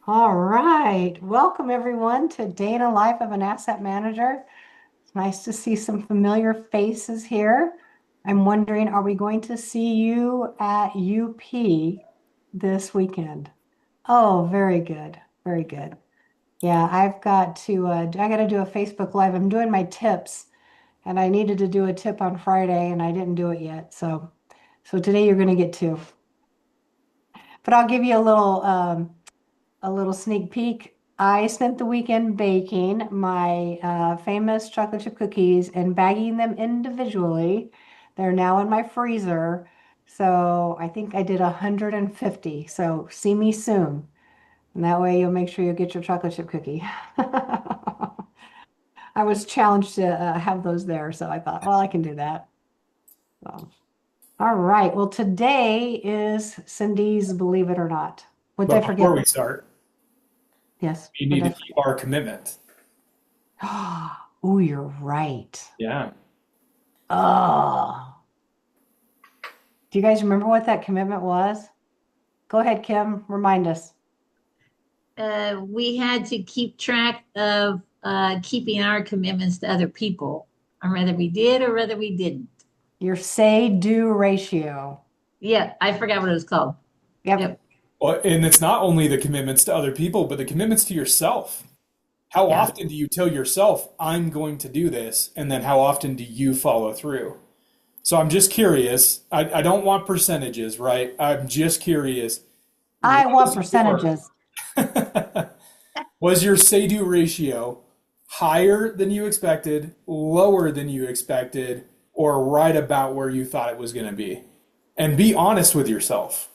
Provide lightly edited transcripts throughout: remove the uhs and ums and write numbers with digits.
All right. Welcome everyone to Day in a Life of an Asset Manager. It's nice to see some familiar faces here. I'm wondering, are we going to see you at UP this weekend? Oh, very good. Very good. Yeah, I got to do a Facebook Live. I'm doing my tips and I needed to do a tip on Friday and I didn't do it yet. So today you're going to get two. But I'll give you a little sneak peek. I spent the weekend baking my famous chocolate chip cookies and bagging them individually. They're now in my freezer. So I think I did 150. So see me soon. And that way you'll make sure you get your chocolate chip cookie. I was challenged to have those there. So I thought, well, I can do that. So, all right. Well, today is Cindy's Believe It or Not. What did But I before forget? we start, Yes. we What need did to I keep our commitment. Oh, you're right. Yeah. Oh, do you guys remember what that commitment was? Go ahead, Kim, remind us. We had to keep track of keeping our commitments to other people, or whether we did or whether we didn't. Your say-do ratio. Yeah, I forgot what it was called. Yep. Yep. Well, and it's not only the commitments to other people, but the commitments to yourself. How Yeah. often do you tell yourself, I'm going to do this? And then how often do you follow through? So I'm just curious. I don't want percentages, right? I'm just curious. I want Was your, percentages. was your say-do ratio higher than you expected, lower than you expected, or right about where you thought it was going to be? And be honest with yourself.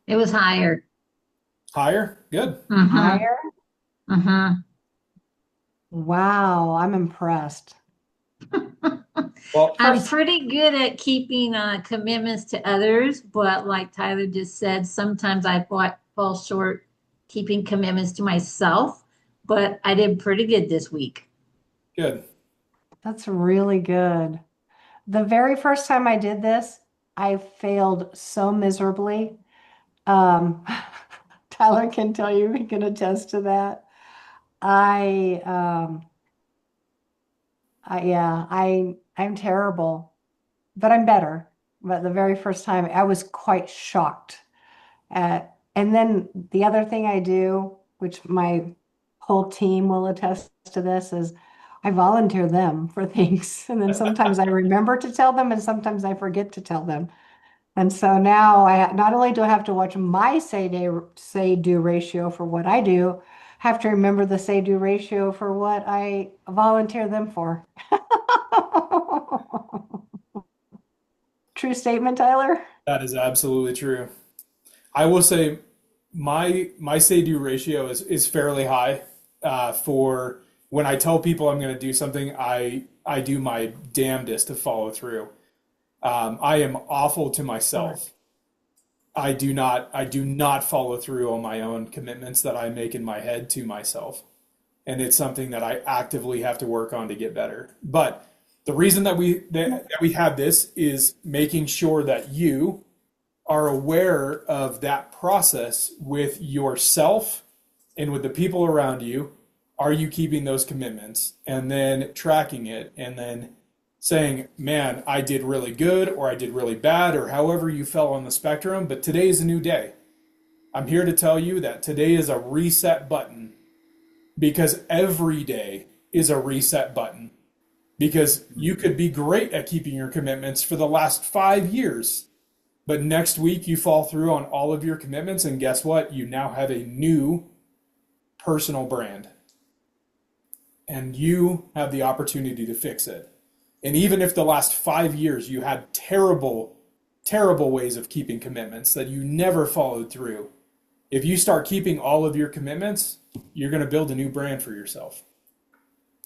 It was higher. Higher? Good. Mm-hmm. Higher? Mm-hmm. Wow, I'm impressed. Well, I'm First, pretty good at keeping commitments to others, but like Tyler just said, sometimes fall short keeping commitments to myself. But I did pretty good this week. good. that's really good. The very first time I did this, I failed so miserably. Um, Tyler can tell you, he can attest to that. I I'm terrible, but I'm better. But the very first time I was quite shocked at, and then the other thing I do, which my whole team will attest to this, is I volunteer them for things. And then sometimes I remember to tell them, and sometimes I forget to tell them. And so now not only do I have to watch my say do ratio for what I do, I have to remember the say do ratio for what I volunteer them for. True statement, Tyler? That is absolutely true. I will say my say-do ratio is fairly high for when I tell people I'm going to do something, I do my damnedest to follow through. I am awful to myself. I do not follow through on my own commitments that I make in my head to myself. And it's something that I actively have to work on to get better. But the reason that we have this is making sure that you are aware of that process with yourself and with the people around you. Are you keeping those commitments? And then tracking it and then saying, man, I did really good or I did really bad or however you fell on the spectrum. But today is a new day. I'm here to tell you that today is a reset button because every day is a reset button. Because you could be great at keeping your commitments for the last 5 years, but next week you fall through on all of your commitments, and guess what? You now have a new personal brand, and you have the opportunity to fix it. And even if the last 5 years you had terrible, terrible ways of keeping commitments that you never followed through, if you start keeping all of your commitments, you're going to build a new brand for yourself.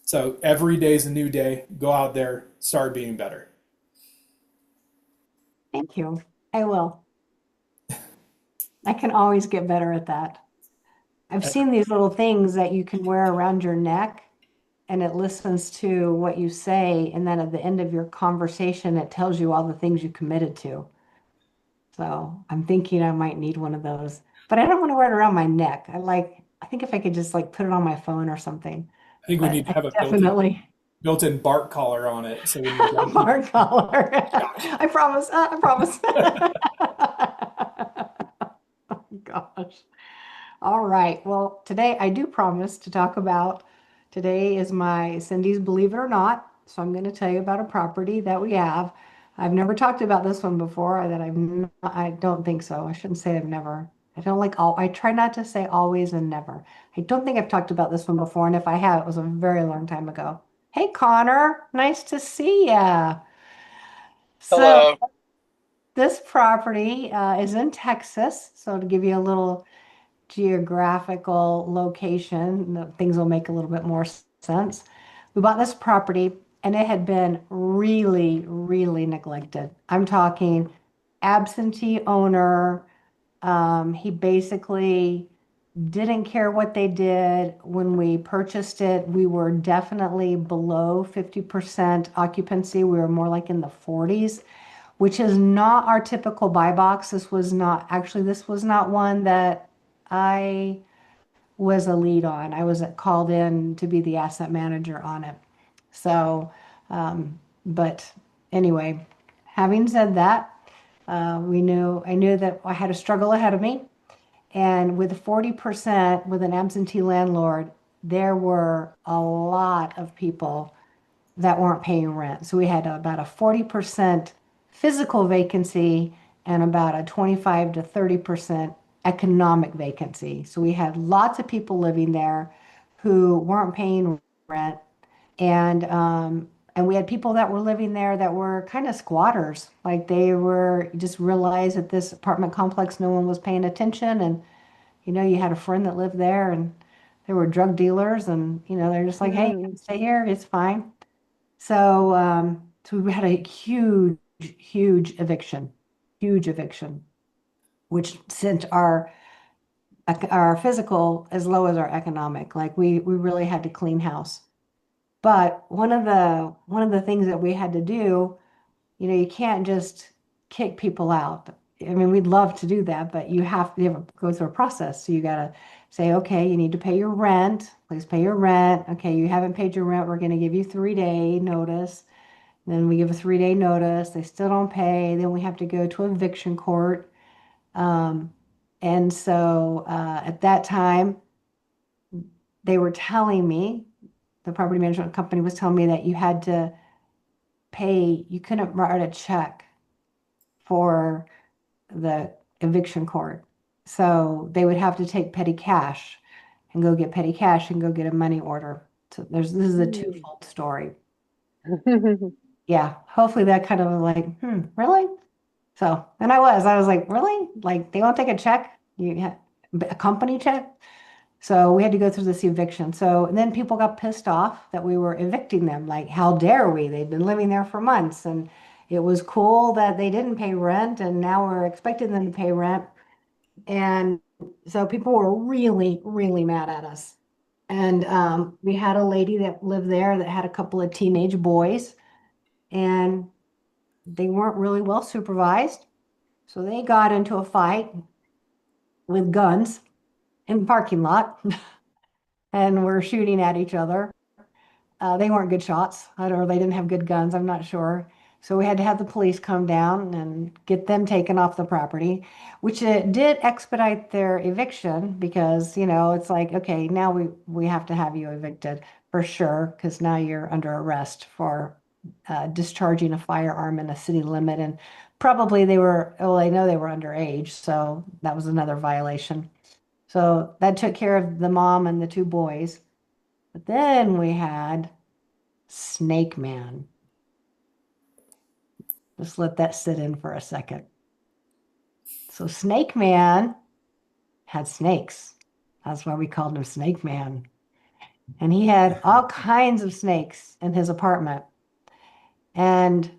So every day is a new day. Go out there, start being better. Thank you. I will. I can always get better at that. I've seen these little things that you can wear around your neck and it listens to what you say. And then at the end of your conversation, it tells you all the things you committed to. So I'm thinking I might need one of those. but I don't want to wear it around my neck. I think if I could just like put it on my phone or something, I think we but need to I have a definitely built-in bark collar on it, so when you're a done, people barn collar. gotcha. I promise. I promise. Gosh. All right. Well, today I do promise to talk about, today is my Cindy's Believe It or Not. So I'm going to tell you about a property that we have. I've never talked about this one before, that I don't think so. I shouldn't say I've never. I don't like all, I try not to say always and never. I don't think I've talked about this one before. And if I have, it was a very long time ago. Hey, Connor, nice to see ya. So Hello. this property is in Texas. So to give you a little geographical location, things will make a little bit more sense. We bought this property and it had been really, really neglected. I'm talking absentee owner. He basically didn't care what they did. When we purchased it, we were definitely below 50% occupancy. We were more like in the 40s, which is not our typical buy box. This was not one that I was a lead on. I was called in to be the asset manager on it. So, but anyway, having said that, I knew that I had a struggle ahead of me. And with 40% with an absentee landlord, there were a lot of people that weren't paying rent. So we had about a 40% physical vacancy and about a 25 to 30% economic vacancy. So we had lots of people living there who weren't paying rent. And we had people that were living there that were kind of squatters. Like they were just realized that this apartment complex, no one was paying attention. And, you had a friend that lived there and there were drug dealers and, they're just like, hey, you can Mm. stay here. It's fine. So we had a huge, huge eviction, which sent our physical as low as our economic. Like we really had to clean house. But one of the things that we had to do, you can't just kick people out. I mean, we'd love to do that, but you have to go through a process. So you got to say, okay, you need to pay your rent. Please pay your rent. Okay, you haven't paid your rent. We're going to give you 3-day notice. Then we give a 3-day notice. They still don't pay. Then we have to go to eviction court. Um, and so at that time, they were telling me, the property management company was telling me that you couldn't write a check for the eviction court. So they would have to take petty cash and go get petty cash and go get a money order. So this is a Mm. twofold story. Yeah, hopefully that kind of was like, really? So, and I was like, really? Like they won't take a check? A company check? So we had to go through this eviction. So, and then people got pissed off that we were evicting them. Like, how dare we? They'd been living there for months and it was cool that they didn't pay rent and now we're expecting them to pay rent. And so people were really, really mad at us. And we had a lady that lived there that had a couple of teenage boys and they weren't really well supervised. So they got into a fight with guns in the parking lot and were shooting at each other. They weren't good shots, or they didn't have good guns, I'm not sure. So we had to have the police come down and get them taken off the property, which it did expedite their eviction because, it's like, okay, now we have to have you evicted for sure, because now you're under arrest for discharging a firearm in a city limit. And probably I know they were underage, so that was another violation. So that took care of the mom and the two boys. But then we had Snake Man. Just let that sit in for a second. So Snake Man had snakes. That's why we called him Snake Man. And he had all kinds of snakes in his apartment. And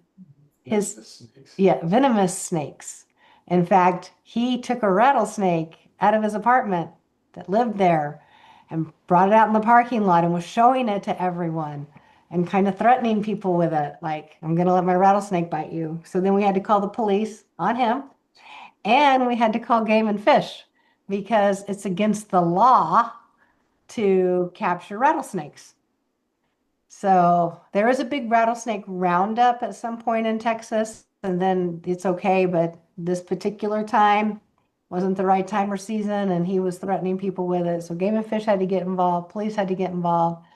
his, yeah, venomous snakes. In fact, he took a rattlesnake out of his apartment that lived there and brought it out in the parking lot and was showing it to everyone and kind of threatening people with it, like, I'm going to let my rattlesnake bite you. So then we had to call the police on him and we had to call Game and Fish because it's against the law to capture rattlesnakes. So there is a big rattlesnake roundup at some point in Texas, and then it's okay, but this particular time wasn't the right time or season, and he was threatening people with it. So Game and Fish had to get involved, police had to get involved,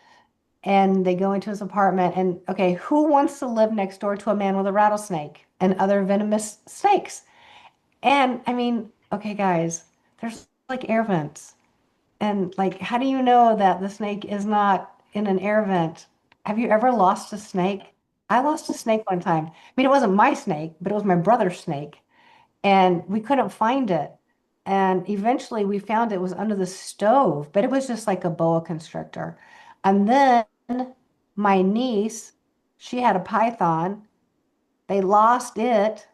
and they go into his apartment. And okay, who wants to live next door to a man with a rattlesnake and other venomous snakes? And I mean, okay, guys, there's like air vents. And like, how do you know that the snake is not in an air vent? Have you ever lost a snake? I lost a snake one time. I mean, it wasn't my snake, but it was my brother's snake. And we couldn't find it. And eventually we found it was under the stove, but it was just like a boa constrictor. And then my niece, she had a python. They lost it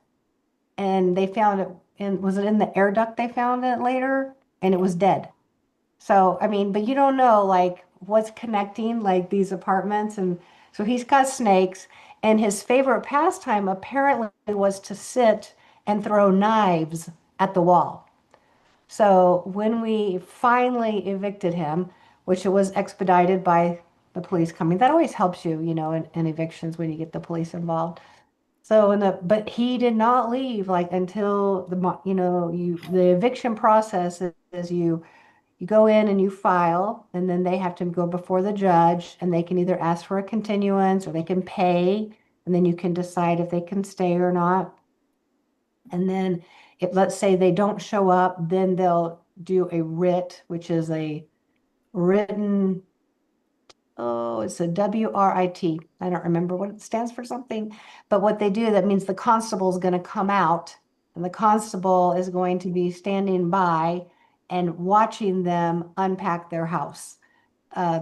and they found it in, was it in the air duct they found it later? And it was dead. So, I mean, but you don't know like what's connecting like these apartments. And so he's got snakes, and his favorite pastime apparently was to sit and throw knives at the wall. So when we finally evicted him, which it was expedited by the police coming, that always helps you, in evictions when you get the police involved. So but he did not leave like until the eviction process is you go in and you file, and then they have to go before the judge, and they can either ask for a continuance or they can pay, and then you can decide if they can stay or not. And then if let's say they don't show up, then they'll do a writ, which is a written, oh, it's a WRIT. I don't remember what it stands for something, but what they do, that means the constable is going to come out, and the constable is going to be standing by and watching them unpack their house,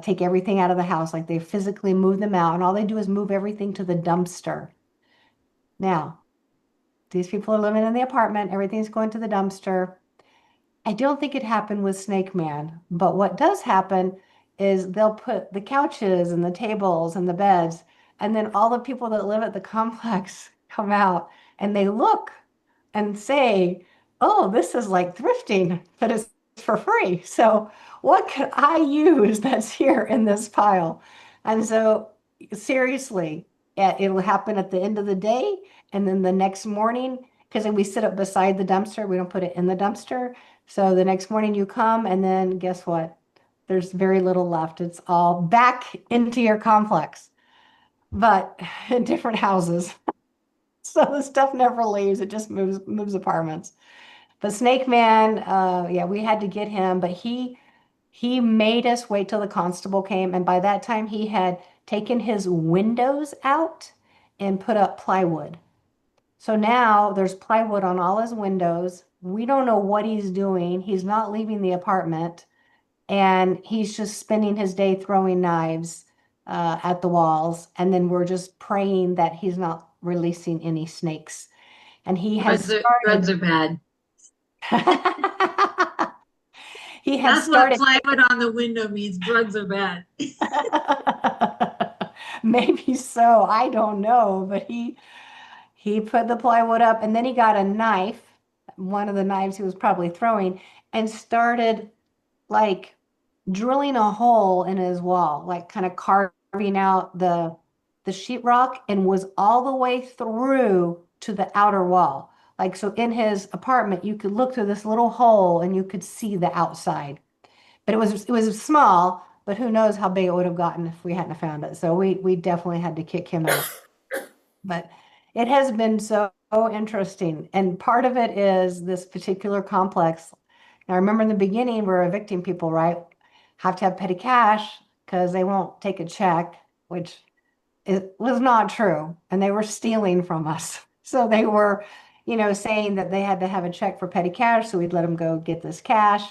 take everything out of the house, like they physically move them out, and all they do is move everything to the dumpster. Now, these people are living in the apartment, everything's going to the dumpster. I don't think it happened with Snake Man, but what does happen is they'll put the couches and the tables and the beds, and then all the people that live at the complex come out and they look and say, "Oh, this is like thrifting, but it's for free. So what could I use that's here in this pile?" And so seriously, it'll happen at the end of the day, and then the next morning, because then we sit up beside the dumpster, we don't put it in the dumpster. So the next morning you come, and then guess what? There's very little left. It's all back into your complex, but in different houses. So the stuff never leaves. It just moves apartments. But Snake Man, yeah, we had to get him, but he made us wait till the constable came, and by that time he had taken his windows out and put up plywood. So now there's plywood on all his windows. We don't know what he's doing. He's not leaving the apartment, and he's just spending his day throwing knives at the walls. And then we're just praying that he's not releasing any snakes. And he has Drugs started. are bad. He had That's what started. plywood on the window means. Drugs are bad. Maybe so. I don't know, but he put the plywood up, and then he got a knife, one of the knives he was probably throwing, and started like drilling a hole in his wall, like kind of carving out the sheetrock, and was all the way through to the outer wall. Like so in his apartment, you could look through this little hole and you could see the outside. But it was small, but who knows how big it would have gotten if we hadn't found it. So we definitely had to kick him out. But it has been so interesting. And part of it is this particular complex. Now, remember in the beginning, we're evicting people, right? Have to have petty cash because they won't take a check, which it was not true. And they were stealing from us. So they were, saying that they had to have a check for petty cash. So we'd let them go get this cash.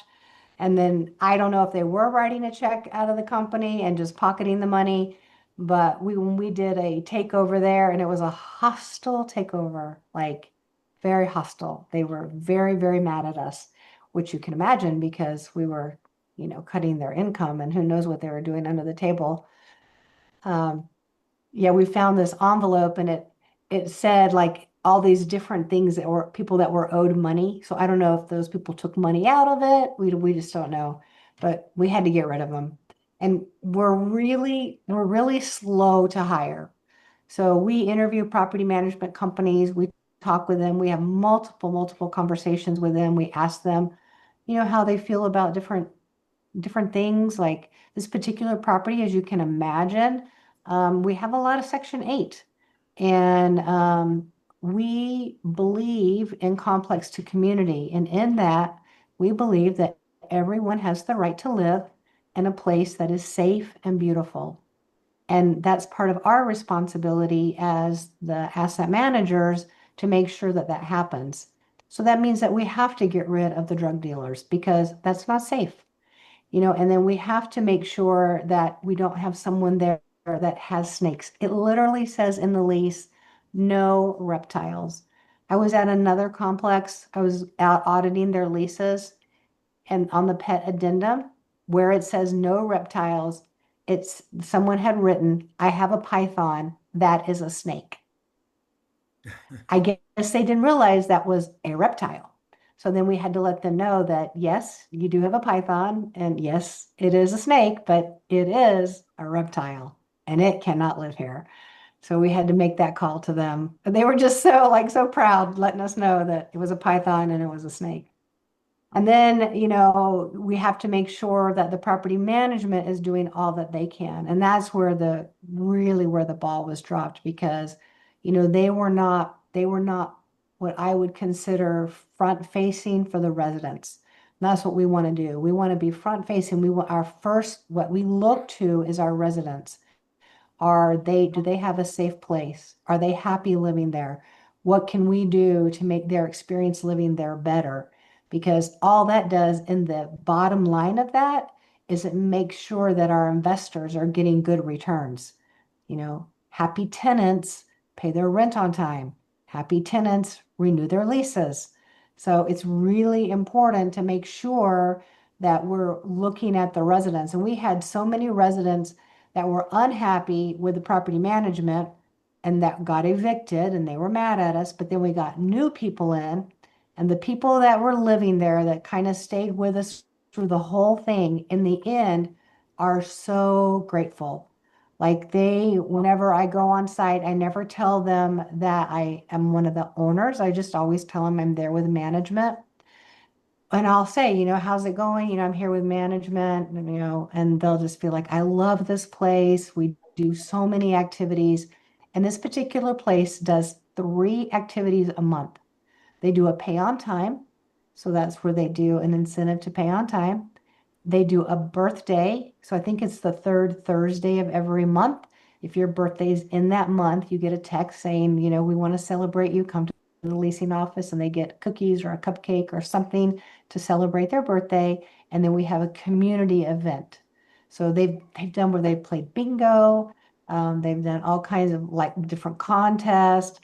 And then I don't know if they were writing a check out of the company and just pocketing the money, but when we did a takeover there, and it was a hostile takeover, like very hostile. They were very, very mad at us, which you can imagine because we were, cutting their income, and who knows what they were doing under the table. Um, yeah, we found this envelope, and it said like all these different things that were people that were owed money. So I don't know if those people took money out of it. We just don't know. But we had to get rid of them. And we're really slow to hire. So we interview property management companies, we talk with them, we have multiple conversations with them. We ask them, how they feel about different things like this particular property, as you can imagine. We have a lot of Section 8, and we believe in complex to community. And in that, we believe that everyone has the right to live in a place that is safe and beautiful. And that's part of our responsibility as the asset managers to make sure that that happens. So that means that we have to get rid of the drug dealers because that's not safe, and then we have to make sure that we don't have someone there that has snakes. It literally says in the lease, no reptiles. I was at another complex, I was out auditing their leases, and on the pet addendum, where it says no reptiles, it's someone had written, I have a python, that is a snake. I guess they didn't realize that was a reptile. So then we had to let them know that, yes, you do have a python, and yes, it is a snake, but it is a reptile and it cannot live here. So we had to make that call to them. But they were just so proud letting us know that it was a python and it was a snake. And then, we have to make sure that the property management is doing all that they can. And that's where the ball was dropped because, they were not what I would consider front facing for the residents. And that's what we want to do. We want to be front facing. What we look to is our residents. Do they have a safe place? Are they happy living there? What can we do to make their experience living there better? Because all that does in the bottom line of that is it makes sure that our investors are getting good returns. Happy tenants pay their rent on time. Happy tenants renew their leases. So it's really important to make sure that we're looking at the residents. And we had so many residents that were unhappy with the property management and that got evicted and they were mad at us. But then we got new people in, and the people that were living there that kind of stayed with us through the whole thing in the end are so grateful. Like whenever I go on site, I never tell them that I am one of the owners. I just always tell them I'm there with management. And I'll say, how's it going? I'm here with management, and they'll just feel like, I love this place. We do so many activities. And this particular place does 3 activities a month. They do a pay on time. So that's where they do an incentive to pay on time. They do a birthday. So I think it's the third Thursday of every month. If your birthday's in that month, you get a text saying, we want to celebrate you. Come to the leasing office, and they get cookies or a cupcake or something to celebrate their birthday. And then we have a community event. So they've done where they've played bingo. They've done all kinds of like different contests.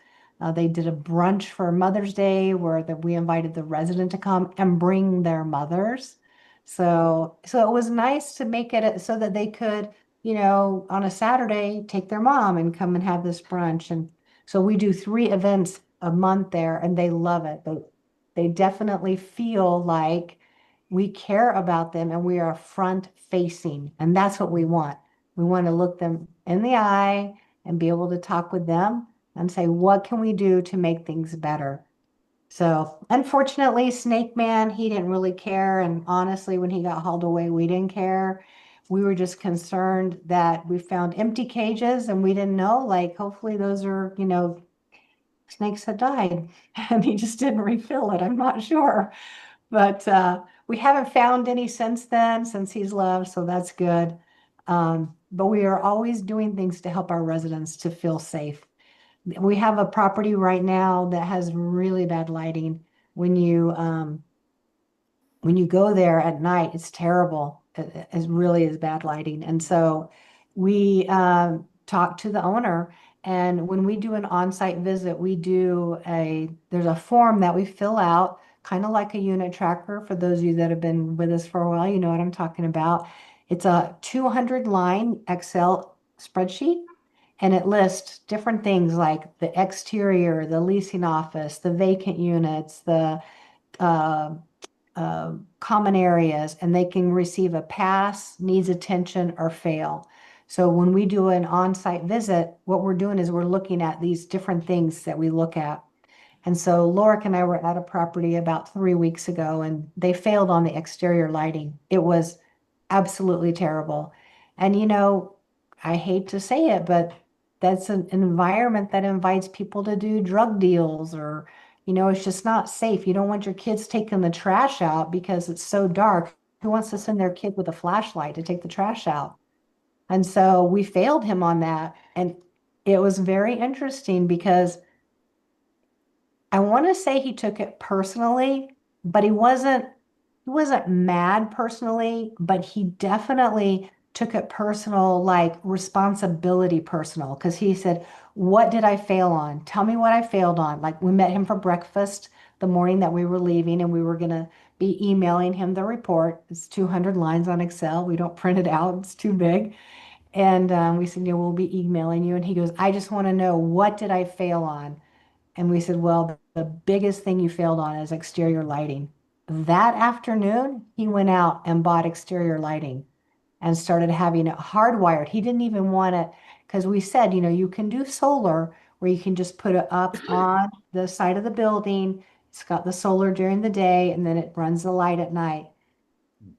They did a brunch for Mother's Day where we invited the resident to come and bring their mothers. So it was nice to make it so that they could, on a Saturday, take their mom and come and have this brunch. And so we do 3 events a month there, and they love it. They definitely feel like we care about them and we are front facing, and that's what we want. We want to look them in the eye and be able to talk with them and say, what can we do to make things better? So unfortunately, Snake Man, he didn't really care. And honestly, when he got hauled away, we didn't care. We were just concerned that we found empty cages and we didn't know, like, hopefully those are, snakes had died and he just didn't refill it. I'm not sure. But we haven't found any since then, since he's left. So that's good. But we are always doing things to help our residents to feel safe. We have a property right now that has really bad lighting. When you go there at night, it's terrible. It really is bad lighting. And so we talk to the owner. And when we do an on-site visit, there's a form that we fill out, kind of like a unit tracker. For those of you that have been with us for a while, you know what I'm talking about. It's a 200-line Excel spreadsheet. and it lists different things like the exterior, the leasing office, the vacant units, the uh, common areas, and they can receive a pass, needs attention, or fail. So when we do an on-site visit, what we're doing is we're looking at these different things that we look at. And so Lorik and I were at a property about 3 weeks ago, and they failed on the exterior lighting. It was absolutely terrible. And I hate to say it, but that's an environment that invites people to do drug deals or, it's just not safe. You don't want your kids taking the trash out because it's so dark. Who wants to send their kid with a flashlight to take the trash out? And so we failed him on that. And it was very interesting because I want to say he took it personally, but he wasn't mad personally, but he definitely took it personal, like responsibility personal, because he said, "What did I fail on? Tell me what I failed on." Like we met him for breakfast the morning that we were leaving, and we were gonna be emailing him the report. It's 200 lines on Excel. We don't print it out, it's too big. And we said, we'll be emailing you. And he goes, "I just want to know, what did I fail on?" And we said, "Well, the biggest thing you failed on is exterior lighting." That afternoon, he went out and bought exterior lighting and started having it hardwired. He didn't even want it because we said, you can do solar where you can just put it up on the side of the building. It's got the solar during the day and then it runs the light at night.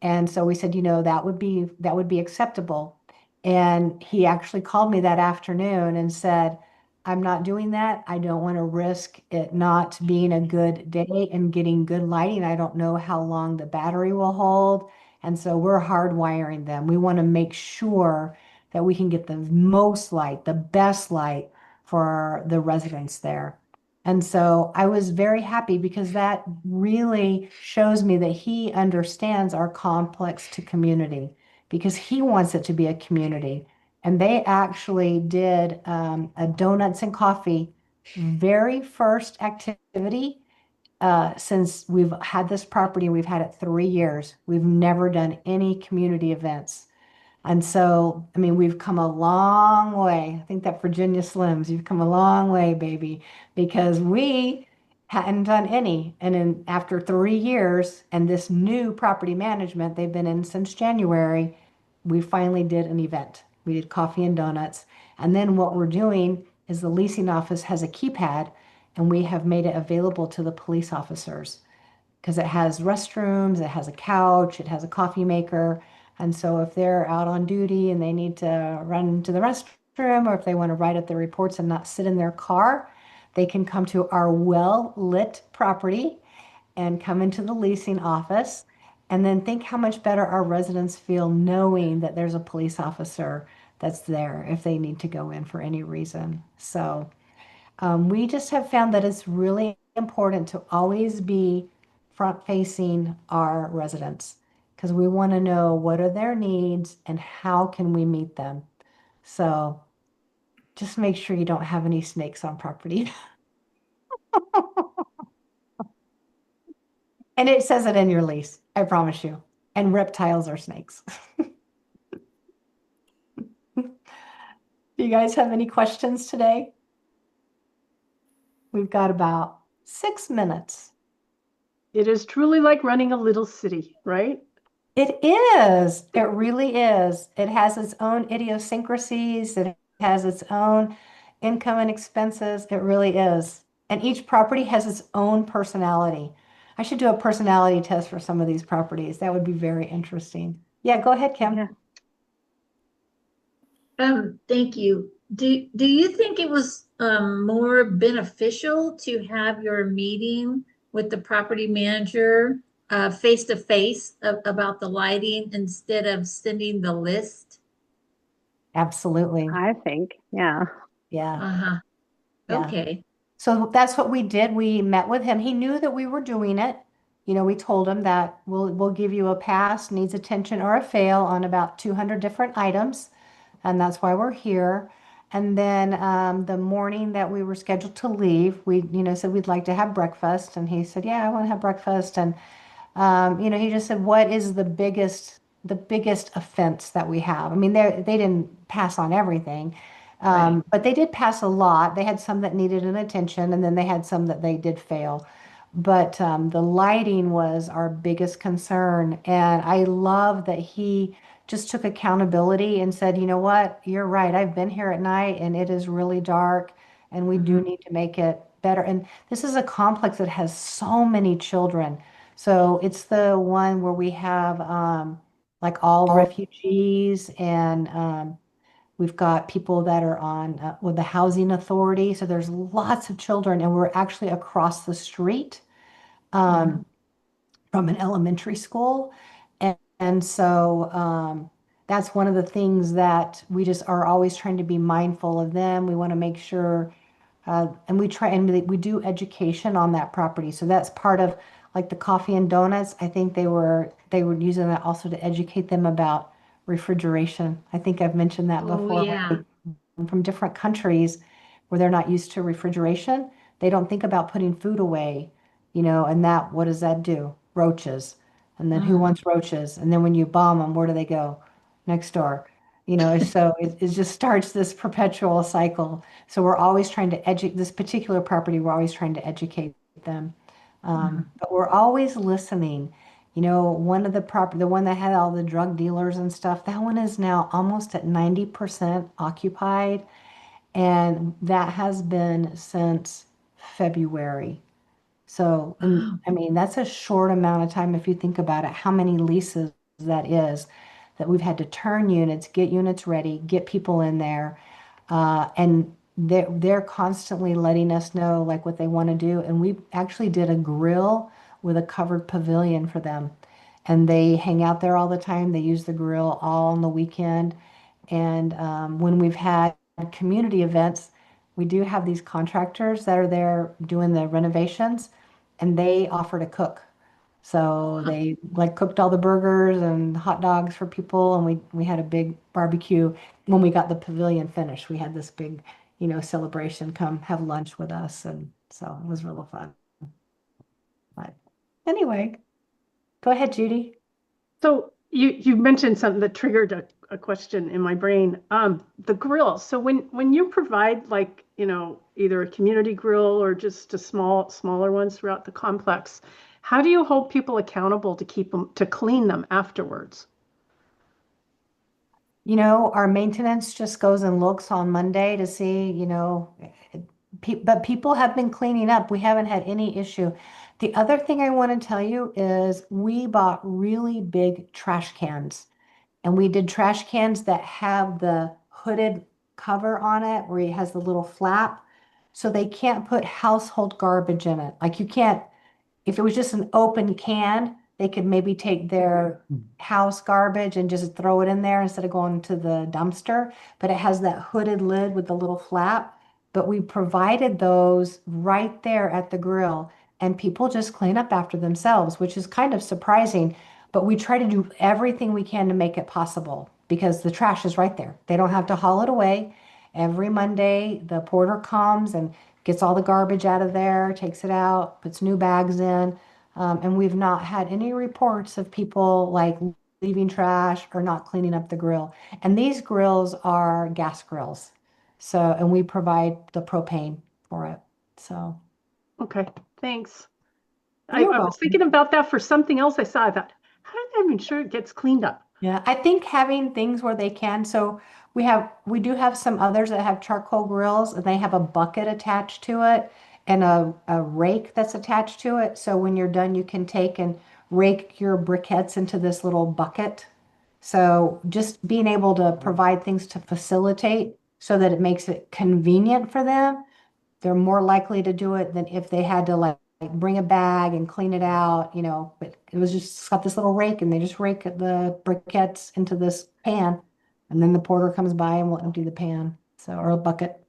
And so we said, that would be acceptable. And he actually called me that afternoon and said, "I'm not doing that. I don't want to risk it not being a good day and getting good lighting. I don't know how long the battery will hold." And so we're hardwiring them. We want to make sure that we can get the most light, the best light for the residents there. And so I was very happy because that really shows me that he understands our complex to community because he wants it to be a community. And they actually did a donuts and coffee very first activity since we've had this property. We've had it 3 years. We've never done any community events. And so, I mean, we've come a long way. I think that Virginia Slims, you've come a long way, baby, because we hadn't done any. And then after 3 years and this new property management they've been in since January, we finally did an event. We did coffee and donuts. And then what we're doing is the leasing office has a keypad and we have made it available to the police officers because it has restrooms, it has a couch, it has a coffee maker. And so if they're out on duty and they need to run to the restroom, or if they want to write up their reports and not sit in their car, they can come to our well-lit property and come into the leasing office. And then think how much better our residents feel knowing that there's a police officer that's there if they need to go in for any reason. So we just have found that it's really important to always be front facing our residents because we want to know what are their needs and how can we meet them. So just make sure you don't have any snakes on property. And it says it in your lease, I promise you. And reptiles are snakes. Do you guys have any questions today? We've got about 6 minutes. It is truly like running a little city, right? It is. It really is. It has its own idiosyncrasies. It has its own income and expenses. It really is. And each property has its own personality. I should do a personality test for some of these properties. That would be very interesting. Yeah, go ahead, Kim. Yeah. Thank you. Do you think it was more beneficial to have your meeting with the property manager face to face about the lighting instead of sending the list? Absolutely. I think, yeah. Yeah. Uh-huh. Yeah. Okay. So that's what we did. We met with him. He knew that we were doing it. We told him that we'll give you a pass, needs attention, or a fail on about 200 different items, and that's why we're here. And then the morning that we were scheduled to leave, we said we'd like to have breakfast, and he said, "Yeah, I want to have breakfast." And he just said, "What is the biggest offense that we have?" I mean, they didn't pass on everything, Right. But they did pass a lot. They had some that needed an attention, and then they had some that they did fail. But the lighting was our biggest concern. And I love that he just took accountability and said, you know what, you're right. I've been here at night and it is really dark, and we do Mhm. need to make it better. And this is a complex that has so many children. So it's the one where we have like all refugees, and we've got people that are on with the housing authority. So there's lots of children, and we're actually across the street Mhm. um, from an elementary school. And so that's one of the things that we just are always trying to be mindful of them. We want to make sure, and we try and we do education on that property. So that's part of like the coffee and donuts. I think they were using that also to educate them about refrigeration. I think I've mentioned that Oh, before. yeah. From different countries where they're not used to refrigeration, they don't think about putting food away, and that, what does that do? Roaches. And then who Mm. wants roaches? And then when you bomb them, where do they go? Next door. So it just starts this perpetual cycle. So we're always trying to educate this particular property, we're always trying to educate them. Mhm. But we're always listening. One of the one that had all the drug dealers and stuff, that one is now almost at 90% occupied. And that has been since February. So, and Wow. I mean, that's a short amount of time if you think about it, how many leases that is that we've had to turn units, get units ready, get people in there. And they're constantly letting us know like what they want to do. And we actually did a grill with a covered pavilion for them. And they hang out there all the time. They use the grill all on the weekend. And when we've had community events, we do have these contractors that are there doing the renovations, and they offer to cook. So Huh. they like cooked all the burgers and hot dogs for people, and we had a big barbecue when we got the pavilion finished. We had this big, celebration. Come have lunch with us, and so it was really fun. But anyway, go ahead, Judy. So you mentioned something that triggered a question in my brain. The grill. So when you provide like, either a community grill or just a smaller ones throughout the complex, how do you hold people accountable to keep them to clean them afterwards? Our maintenance just goes and looks on Monday to see, but people have been cleaning up. We haven't had any issue. The other thing I want to tell you is we bought really big trash cans, and we did trash cans that have the hooded cover on it where it has the little flap. So they can't put household garbage in it. Like you can't, if it was just an open can, they could maybe take their house garbage and just throw it in there instead of going to the dumpster. But it has that hooded lid with the little flap. But we provided those right there at the grill, and people just clean up after themselves, which is kind of surprising. But we try to do everything we can to make it possible because the trash is right there. They don't have to haul it away. Every Monday, the porter comes and gets all the garbage out of there, takes it out, puts new bags in. And we've not had any reports of people like leaving trash or not cleaning up the grill. And these grills are gas grills. So, and we provide the propane for it. So, Okay, thanks. you're I was welcome. thinking about that for something else I saw. I thought, how did I ensure it gets cleaned up? Yeah, I think having things where they can. So we do have some others that have charcoal grills, and they have a bucket attached to it and a rake that's attached to it. So when you're done, you can take and rake your briquettes into this little bucket. So just being able to provide things to facilitate so that it makes it convenient for them, they're more likely to do it than if they had to like bring a bag and clean it out, but it was just it's got this little rake, and they just rake the briquettes into this pan, and then the porter comes by and will empty the pan, so, or a bucket.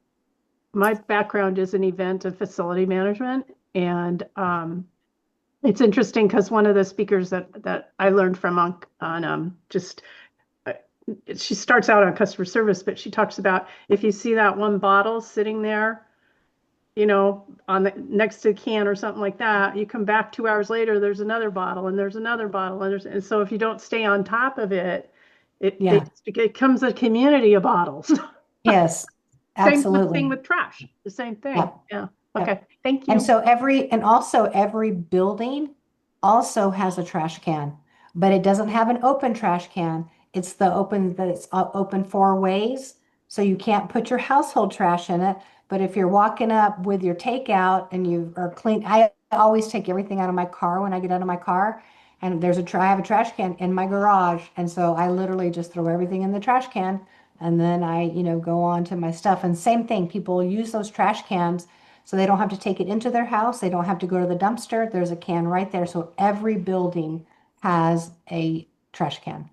My background is in event and facility management, and it's interesting because one of the speakers that I learned from on just uh, she starts out on customer service, but she talks about if you see that one bottle sitting there, on the next to the can or something like that, you come back 2 hours later, there's another bottle and there's another bottle and so if you don't stay on top of it, Yeah. it becomes a community of bottles. Yes. Absolutely. thing with trash, the same thing. Yep. Yeah. Yep. Okay. Thank And you. so every building also has a trash can, but it doesn't have an open trash can. It's open 4 ways. So you can't put your household trash in it. But if you're walking up with your takeout and you are clean, I always take everything out of my car when I get out of my car. And I have a trash can in my garage. And so I literally just throw everything in the trash can. And then I, go on to my stuff. And same thing, people use those trash cans so they don't have to take it into their house. They don't have to go to the dumpster. There's a can right there. So every building has a trash can.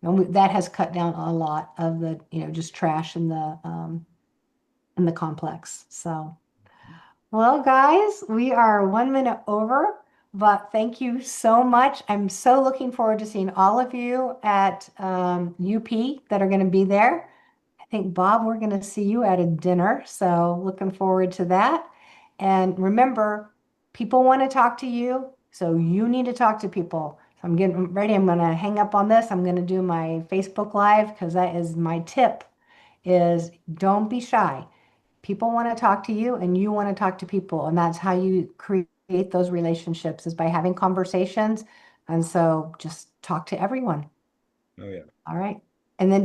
And that has cut down a lot of the, just trash in the complex. So, well, guys, we are 1 minute over, but thank you so much. I'm so looking forward to seeing all of you at UP that are going to be there. I think, Bob, we're going to see you at a dinner. So looking forward to that. And remember, people want to talk to you. So you need to talk to people. So I'm getting ready. I'm going to hang up on this. I'm going to do my Facebook Live because that is my tip is don't be shy. People want to talk to you and you want to talk to people. And that's how you create those relationships is by having conversations. And so just talk to everyone. Oh, yeah. All right. And then